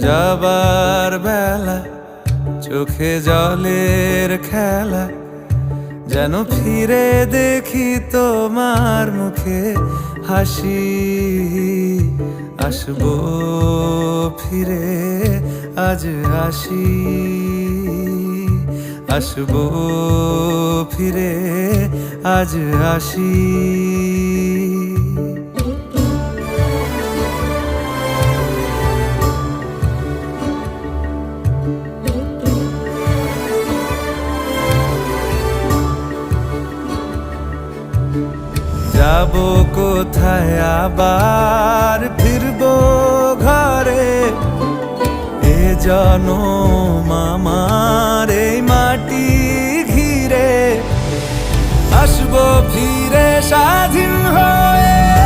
যাবার বেলা চোখে জলের খেলা, যেন ফিরে দেখি তোমার মুখে হাসি। আসবো ফিরে আজ আসি, আসবো ফিরে আজ আসি। যাবো কোথায় আবার ফিরবো ঘরে, এ জনম আমার এই মাটি ঘিরে। আসবো ফিরে স্বাধীন হয়ে।